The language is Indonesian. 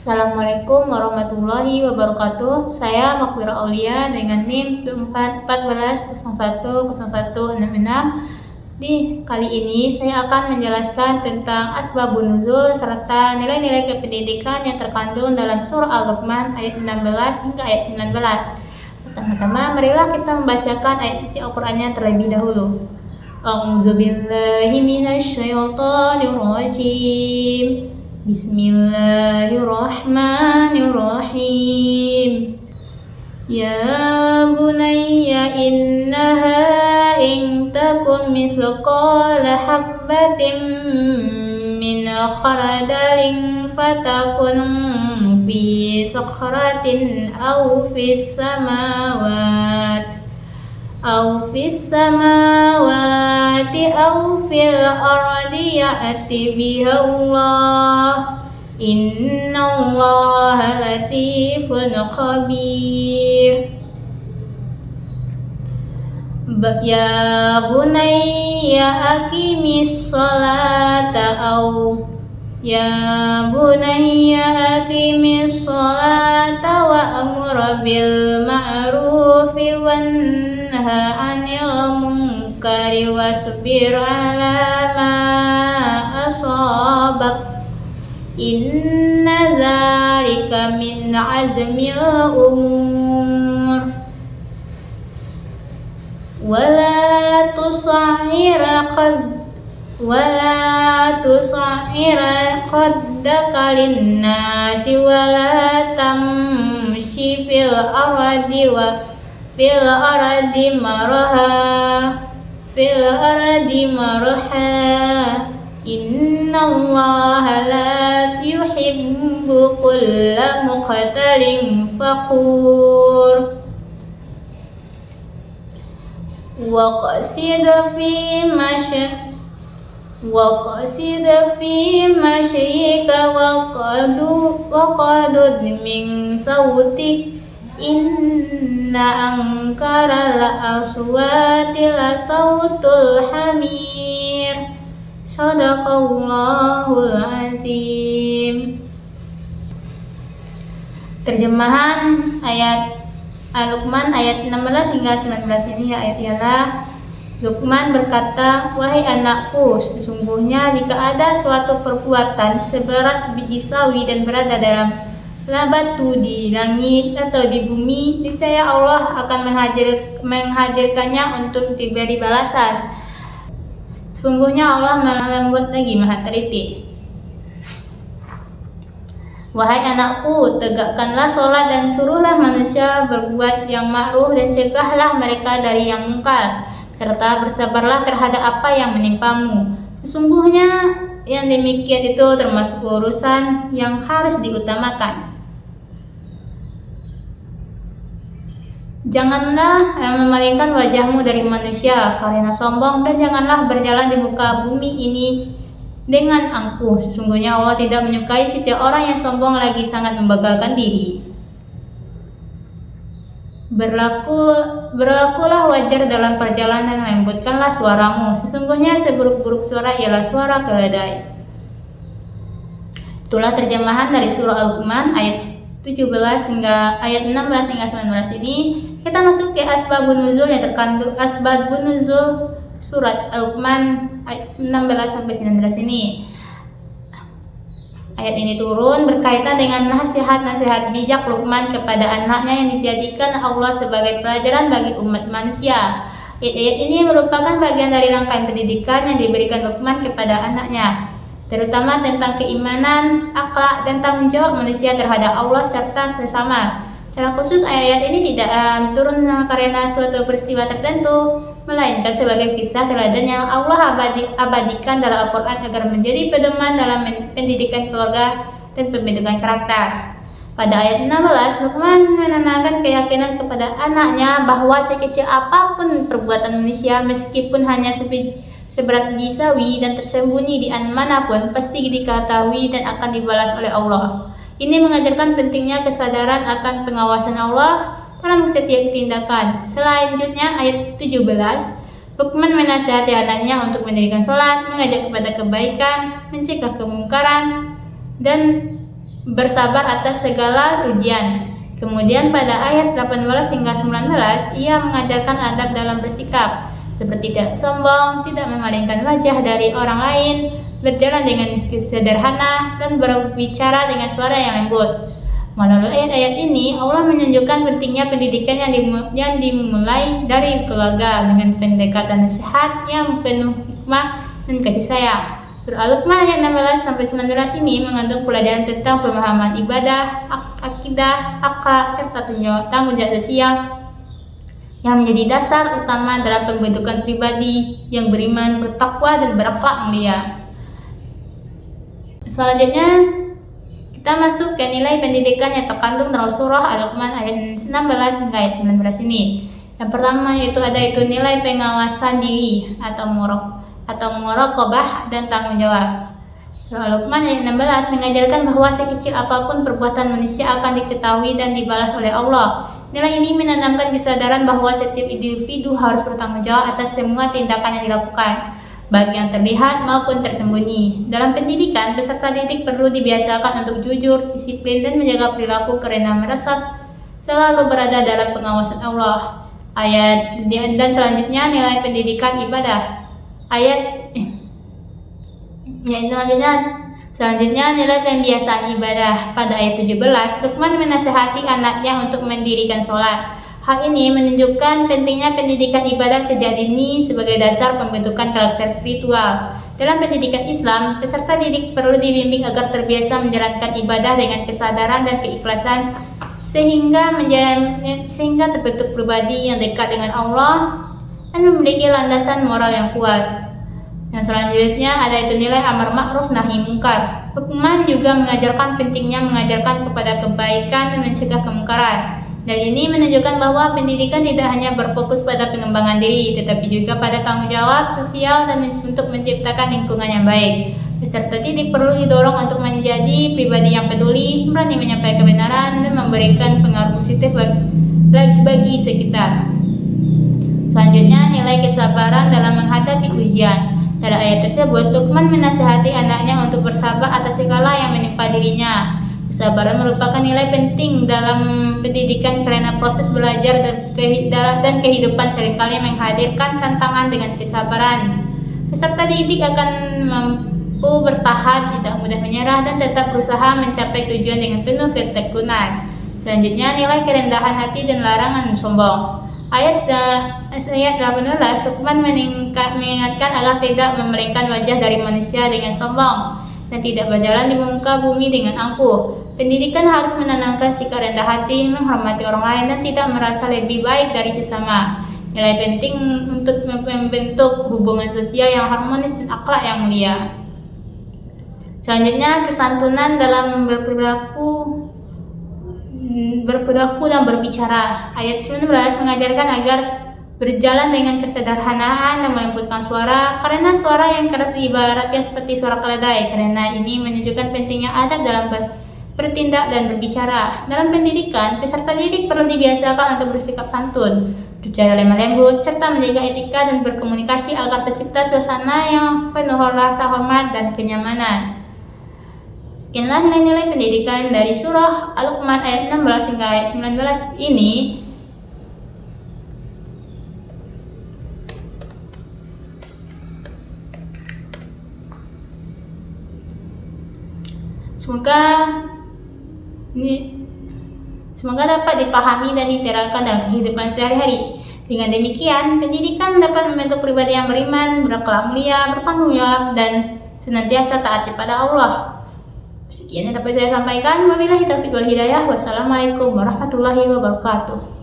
Assalamualaikum warahmatullahi wabarakatuh. Saya Makfira Aulia dengan NIM 14010166. Di kali ini saya akan menjelaskan tentang asbabun nuzul serta nilai-nilai kependidikan yang terkandung dalam surah Al-Luqman ayat 16 hingga ayat 19. Pertama-tama marilah kita membacakan ayat suci Al-Qur'annya terlebih dahulu. A'udzubillahi minasyaitonirrajim. Bismillahirrahmanirrahim. Ya bunayya innaha in takum mithqala habbatin min khardalin fatakun fi sakhratin aw fis samawati aw fil ardi ya'ti bihallah innallaha latifun khabir. Ya bunayya aqimis sholata wa'mur bil ma'rufi wanha 'anil munkari wasbir 'ala ma asabak inna dzalika min 'azmil umur. Wala tusa'ira khaddaka linnasi wala tamshi fil ardi maraha innallaha la yuhibbu kulla mukhtalin fakhur. Waqsid fi masyika waqadud min sautik inna ankara la aswati la sautul hamir. Shadaqallahul azim. Terjemahan ayat Al-Luqman ayat 16 hingga 19 ini ialah Luqman berkata, "Wahai anakku, sesungguhnya jika ada suatu perbuatan seberat biji sawi dan berada dalam batu di langit atau di bumi, niscaya Allah akan menghadirkannya untuk diberi balasan. Sesungguhnya Allah Maha Lembut lagi Maha Teliti." Wahai anakku, tegakkanlah sholat dan suruhlah manusia berbuat yang ma'ruf dan cegahlah mereka dari yang mungkar, serta bersabarlah terhadap apa yang menimpamu. Sesungguhnya yang demikian itu termasuk urusan yang harus diutamakan. Janganlah memalingkan wajahmu dari manusia karena sombong, dan janganlah berjalan di muka bumi ini dengan angkuh. Sesungguhnya Allah tidak menyukai setiap orang yang sombong lagi sangat membanggakan diri. Berlakulah wajar dalam perjalanan, lembutkanlah suaramu. Sesungguhnya seburuk-buruk suara ialah suara keledai. Itulah terjemahan dari surah Al-Luqman ayat 17 hingga ayat 16 hingga 19 ini. Kita masuk ke asbabun nuzul yang terkandung asbabun nuzul surat Al-Luqman ayat 16 sampai 19 ini. Ayat ini turun berkaitan dengan nasihat-nasihat bijak Luqman kepada anaknya yang dijadikan Allah sebagai pelajaran bagi umat manusia. Ayat-ayat ini merupakan bagian dari rangkaian pendidikan yang diberikan Luqman kepada anaknya, terutama tentang keimanan, akhlak, dan tanggung jawab manusia terhadap Allah serta sesama. Secara khusus ayat-ayat ini tidak turun karena suatu peristiwa tertentu, melainkan sebagai kisah teladan yang Allah abadikan dalam Al-Quran agar menjadi pedoman dalam pendidikan keluarga dan pembentukan karakter. Pada ayat 16, Luqman menanamkan keyakinan kepada anaknya bahwa sekecil apapun perbuatan manusia, meskipun hanya seberat biji sawi dan tersembunyi di manapun, pasti diketahui dan akan dibalas oleh Allah. Ini mengajarkan pentingnya kesadaran akan pengawasan Allah dalam setiap tindakan. Selanjutnya ayat 17, Luqman menasihati anaknya untuk mendirikan sholat, mengajak kepada kebaikan, mencegah kemungkaran, dan bersabar atas segala ujian. Kemudian pada ayat 18 hingga 19 ia mengajarkan adab dalam bersikap, seperti tidak sombong, tidak memalingkan wajah dari orang lain, berjalan dengan sederhana, dan berbicara dengan suara yang lembut. Melalui ayat-ayat ini, Allah menunjukkan pentingnya pendidikan yang dimulai dari keluarga dengan pendekatan nasihat yang penuh hikmah dan kasih sayang. Surah Al-Luqman ayat 16-19 ini mengandung pelajaran tentang pemahaman ibadah, akidah, akhlak, serta tanggung jawab sosial yang menjadi dasar utama dalam pembentukan pribadi yang beriman, bertakwa, dan berakhlak mulia. Selanjutnya, kita masuk ke nilai pendidikan yang terkandung dalam surah Al-Luqman ayat 16 hingga ayat 19 ini. Yang pertama yaitu nilai pengawasan diri atau muraqabah dan tanggung jawab. Surah Al-Luqman ayat 16 mengajarkan bahwa sekecil apapun perbuatan manusia akan diketahui dan dibalas oleh Allah. Nilai ini menanamkan kesadaran bahwa setiap individu harus bertanggung jawab atas semua tindakan yang dilakukan, baik yang terlihat maupun tersembunyi. Dalam pendidikan, peserta didik perlu dibiasakan untuk jujur, disiplin, dan menjaga perilaku karena merasa selalu berada dalam pengawasan Allah. Dan selanjutnya nilai pendidikan ibadah. Selanjutnya nilai pembiasaan ibadah. Pada ayat 17, Luqman menasihati anaknya untuk mendirikan sholat. Hal ini menunjukkan pentingnya pendidikan ibadah sejak dini sebagai dasar pembentukan karakter spiritual. Dalam pendidikan Islam, peserta didik perlu dibimbing agar terbiasa menjalankan ibadah dengan kesadaran dan keikhlasan sehingga terbentuk pribadi yang dekat dengan Allah dan memiliki landasan moral yang kuat. Yang selanjutnya ada nilai amar ma'ruf nahi mungkar. Luqman juga mengajarkan pentingnya mengajarkan kepada kebaikan dan mencegah kemungkaran. Dan ini menunjukkan bahwa pendidikan tidak hanya berfokus pada pengembangan diri, tetapi juga pada tanggung jawab sosial dan untuk menciptakan lingkungan yang baik. Peserta didik perlu didorong untuk menjadi pribadi yang peduli, berani menyampaikan kebenaran, dan memberikan pengaruh positif bagi sekitar. Selanjutnya, nilai kesabaran dalam menghadapi ujian. Dalam ayat tersebut, Luqman menasihati anaknya untuk bersabar atas segala yang menimpa dirinya. Kesabaran merupakan nilai penting dalam pendidikan karena proses belajar dan kehidupan seringkali menghadirkan tantangan dengan kesabaran. Peserta didik akan mampu bertahan, tidak mudah menyerah, dan tetap berusaha mencapai tujuan dengan penuh ketekunan. Selanjutnya, nilai kerendahan hati dan larangan sombong. Ayat 18, Luqman mengingatkan agar tidak memalingkan wajah dari manusia dengan sombong dan tidak berjalan di muka bumi dengan angkuh. Pendidikan harus menanamkan sikap rendah hati, menghormati orang lain, dan tidak merasa lebih baik dari sesama. Nilai penting untuk membentuk hubungan sosial yang harmonis dan akhlak yang mulia. Selanjutnya, kesantunan dalam berperilaku dan berbicara. Ayat 19 mengajarkan agar berjalan dengan kesederhanaan dan melembutkan suara, karena suara yang keras diibaratkan seperti suara keledai. Karena ini menunjukkan pentingnya adab dalam bertindak dan berbicara. Dalam pendidikan, peserta didik perlu dibiasakan untuk bersikap santun, berbicara lemah lembut, serta menjaga etika dan berkomunikasi agar tercipta suasana yang penuh rasa hormat dan kenyamanan. Sekianlah nilai-nilai pendidikan dari surah Al-Luqman ayat 16 hingga ayat 19 ini. Semoga dapat dipahami dan diterapkan dalam kehidupan sehari-hari. Dengan demikian, pendidikan dapat membentuk pribadi yang beriman, berakhlak mulia, bertanggung jawab, dan senantiasa taat kepada Allah. Sekian yang dapat saya sampaikan. Wabillahi taufiq wal hidayah. Wassalamualaikum warahmatullahi wabarakatuh.